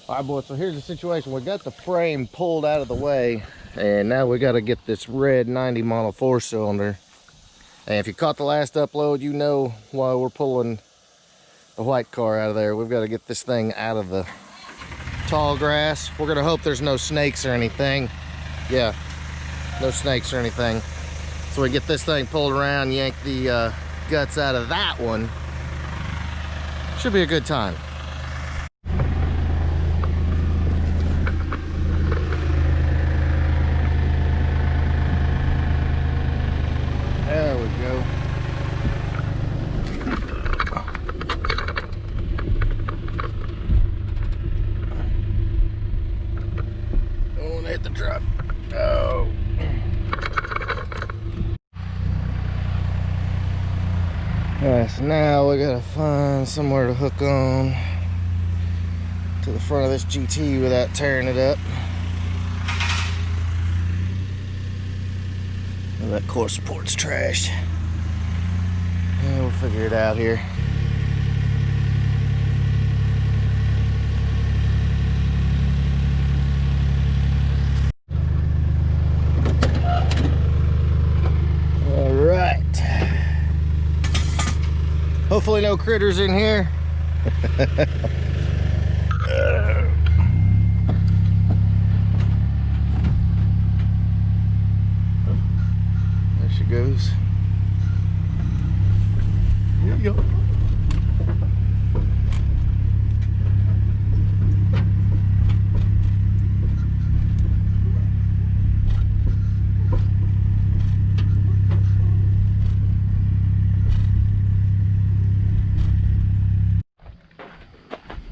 All right, boys, so here's the situation. We got the frame pulled out of the way, and now we got to get this red 90 model 4-cylinder. And if you caught the last upload, you know why we're pulling the white car out of there. We've got to get this thing out of the tall grass. We're going to hope there's no snakes or anything. Yeah, no snakes or anything. So we get this thing pulled around, yank the guts out of that one. Should be a good time. There we go. Don't want to hit the truck. Oh. Alright, so now we gotta find somewhere to hook on to the front of this GT without tearing it up. Oh, that core support's trashed. Yeah, we'll figure it out here. Alright. Hopefully no critters in here. There she goes. There you go.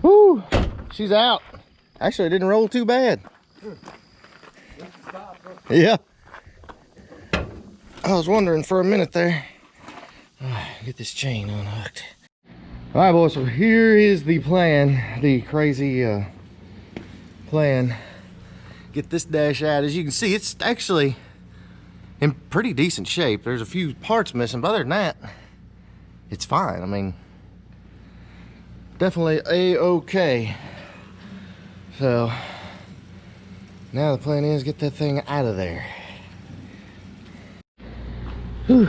Woo! She's out. Actually, it didn't roll too bad. Yeah. I was wondering for a minute there. Get this chain unhooked. All right, boys, so here is the plan, the crazy plan. Get this dash out. As you can see, it's actually in pretty decent shape. There's a few parts missing, but other than that, it's fine. I mean, definitely a-okay. So now the plan is get that thing out of there. Whew.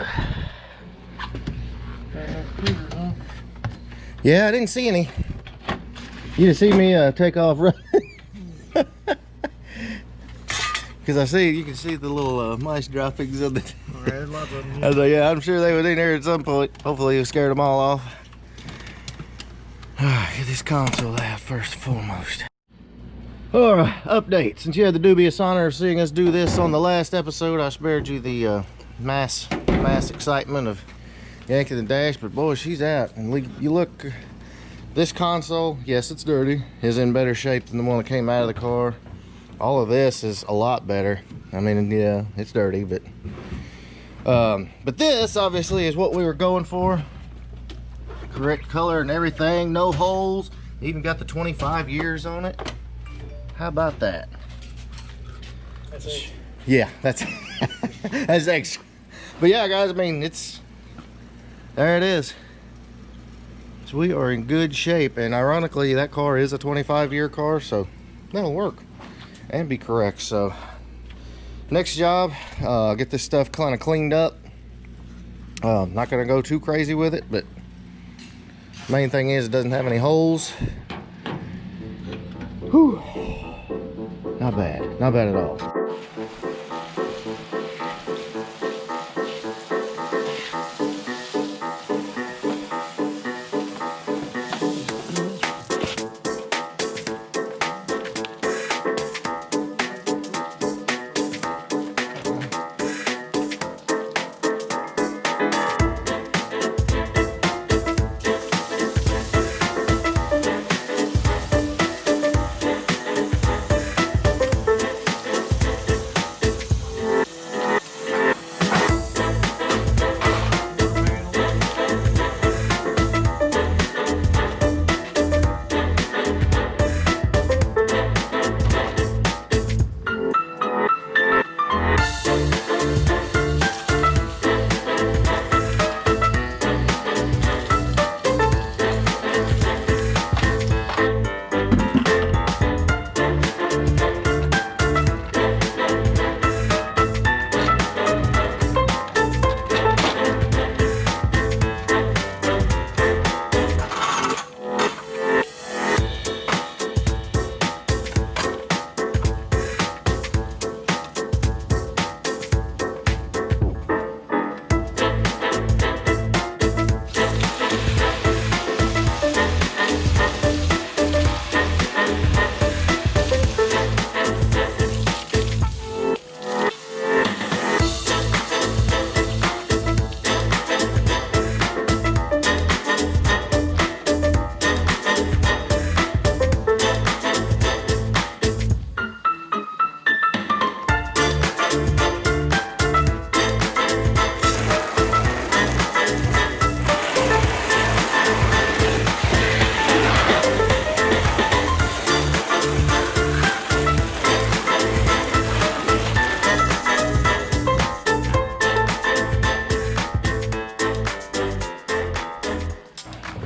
Yeah, I didn't see any. You didn't see me take off running. Because I see, you can see the little mice droppings of the. I was like, yeah, I'm sure they was in there at some point. Hopefully you scared them all off. Get this console out first and foremost. Alright, update. Since you had the dubious honor of seeing us do this on the last episode, I spared you the mass excitement of yanking the dash, but boy, she's out. And you look, this console, yes, it's dirty, is in better shape than the one that came out of the car. All of this is a lot better. I mean, yeah, it's dirty, but this obviously is what we were going for. Correct color and everything, no holes, even got the 25 years on it. How about that? That's extra. Yeah, that's that's extra. But yeah, guys, I mean, there it is. So we are in good shape, and ironically, that car is a 25-year car, so that'll work and be correct. So next job, get this stuff kind of cleaned up. Not gonna go too crazy with it, but main thing is it doesn't have any holes. Whew. Not bad, not bad at all.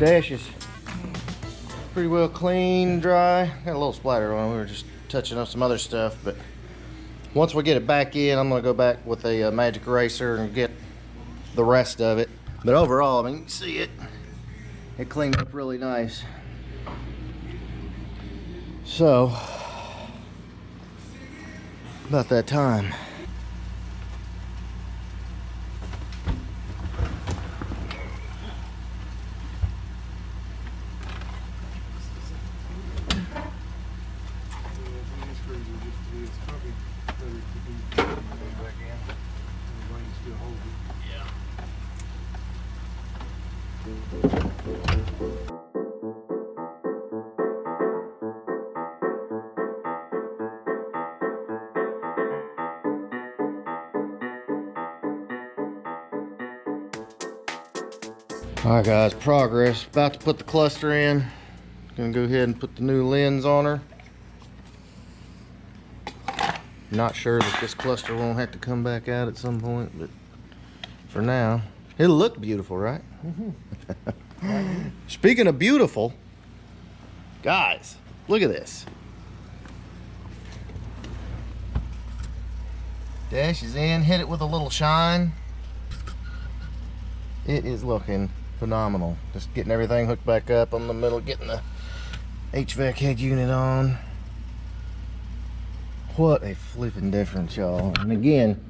Dash is pretty well clean, dry. Got a little splatter on it. We were just touching up some other stuff, but once we get it back in, I'm gonna go back with a magic eraser and get the rest of it. But overall, I mean, you can see it cleaned up really nice. So, about that time. All right, guys, progress. About to put the cluster in. Gonna go ahead and put the new lens on her. Not sure that this cluster won't have to come back out at some point, but for now, it'll look beautiful, right? Mm-hmm. Speaking of beautiful, guys, look at this. Dash is in, hit it with a little shine. It is looking phenomenal. Just getting everything hooked back up on the middle, getting the HVAC head unit on. What a flipping difference, y'all. And again,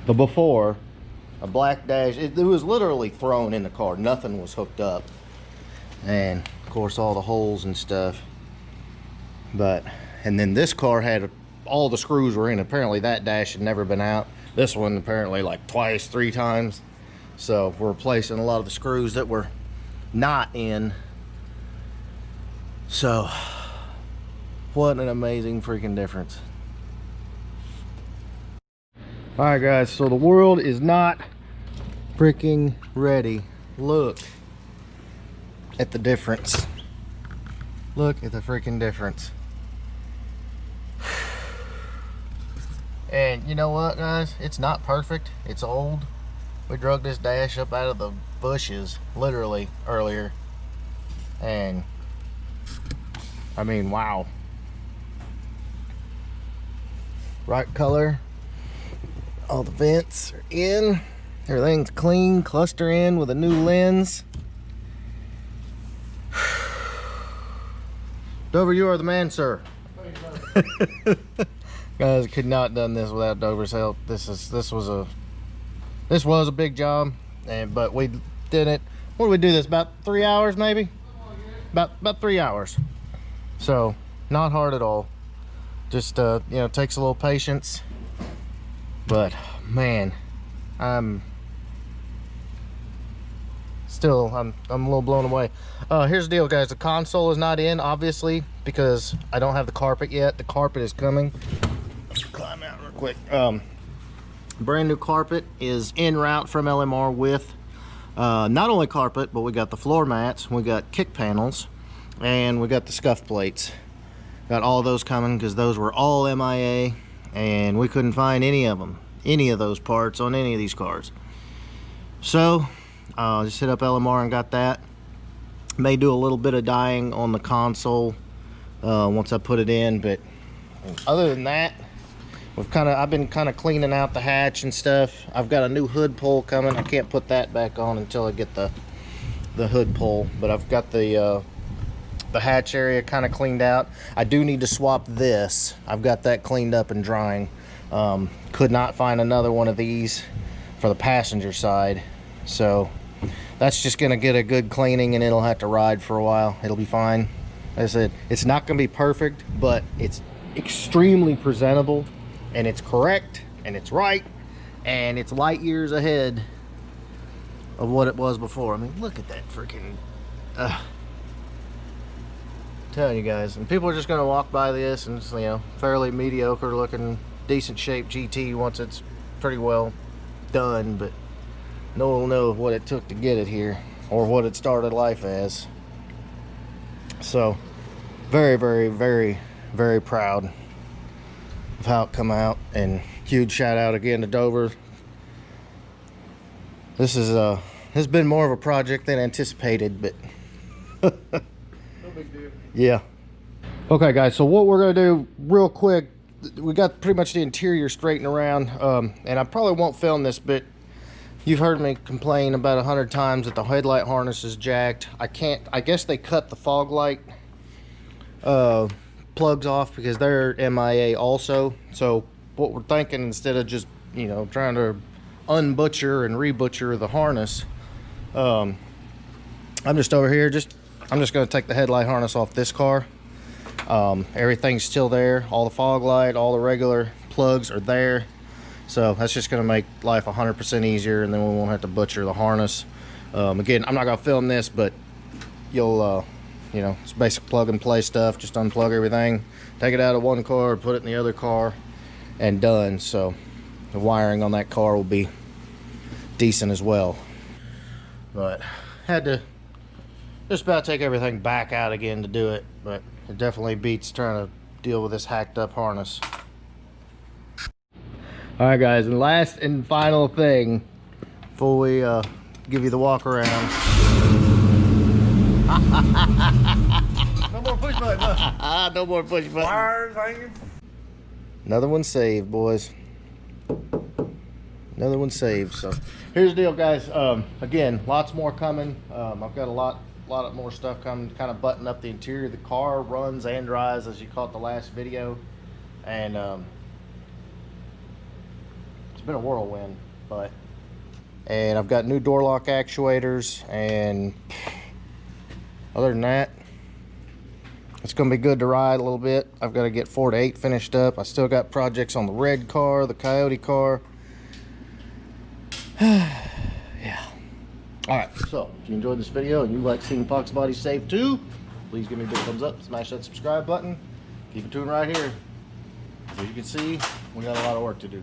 the before, a black Dash, it was literally thrown in the car. Nothing was hooked up. And of course all the holes and stuff. And then this car had, all the screws were in. Apparently that Dash had never been out. This one apparently like twice, 3 times. So we're replacing a lot of the screws that were not in. So what an amazing freaking difference. All right, guys, so the world is not freaking ready. Look at the difference. Look at the freaking difference. And you know what, guys? It's not perfect. It's old. We drug this Dash up out of the bushes, literally, earlier. And, I mean, wow. Right color. All the vents are in. Everything's clean. Cluster in with a new lens. Dover, you are the man, sir. Guys, could not done this without Dover's help. This was a big job, but we did it. What did we do this? About 3 hours, maybe? About 3 hours. So not hard at all. Just you know, takes a little patience. But man, I'm a little blown away. Here's the deal, guys. The console is not in, obviously, because I don't have the carpet yet. The carpet is coming. Climb out real quick. Brand new carpet is en route from LMR with not only carpet, but we got the floor mats, we got kick panels, and we got the scuff plates. Got all those coming because those were all MIA, and we couldn't find any of those parts on any of these cars. So just hit up LMR and got that. May do a little bit of dyeing on the console once I put it in, but other than that, I've been kind of cleaning out the hatch and stuff. I've got a new hood pull coming. I can't put that back on until I get the hood pull, but I've got the hatch area kind of cleaned out. I do need to swap this. I've got that cleaned up and drying. Could not find another one of these for the passenger side, so that's just gonna get a good cleaning, and it'll have to ride for a while. It'll be fine. Like I said, it's not gonna be perfect, but it's extremely presentable, and it's correct, and it's right, and it's light years ahead of what it was before. I mean, look at that freaking telling you guys, and people are just going to walk by this and it's, you know, fairly mediocre looking, decent shaped GT once it's pretty well done, but no one will know what it took to get it here or what it started life as. So very, very, very, very proud of how it come out, and huge shout out again to Dover. This has been more of a project than anticipated, but No big deal. Yeah. Okay, guys, so what we're gonna do real quick, we got pretty much the interior straightened around, and I probably won't film this, but you've heard me complain about 100 times that the headlight harness is jacked. I guess they cut the fog light plugs off because they're MIA also. So what we're thinking, instead of just, you know, trying to unbutcher and rebutcher the harness, I'm just over here, I'm just gonna take the headlight harness off this car. Everything's still there. All the fog light, all the regular plugs are there. So that's just going to make life 100% easier, and then we won't have to butcher the harness. Again, I'm not going to film this, but you'll, you know, it's basic plug and play stuff. Just unplug everything, take it out of one car, put it in the other car, and done. So the wiring on that car will be decent as well. But had to just about take everything back out again to do it, but it definitely beats trying to deal with this hacked up harness. All right, guys, and last and final thing before we give you the walk around. No more push button. Huh? No more push button. Wires hanging. Another one saved, boys. Another one saved. So here's the deal, guys. Again, lots more coming. I've got a lot more stuff coming, kind of button up the interior. The car runs and drives, as you caught the last video, and it's been a whirlwind. And I've got new door lock actuators, and other than that, it's gonna be good to ride a little bit. I've got to get 4 to 8 finished up. I still got projects on the red car, the Coyote car. Yeah. All right, so if you enjoyed this video and you like seeing Fox bodies safe too, please give me a big thumbs up, smash that subscribe button, keep it tuned right here. As you can see, we got a lot of work to do.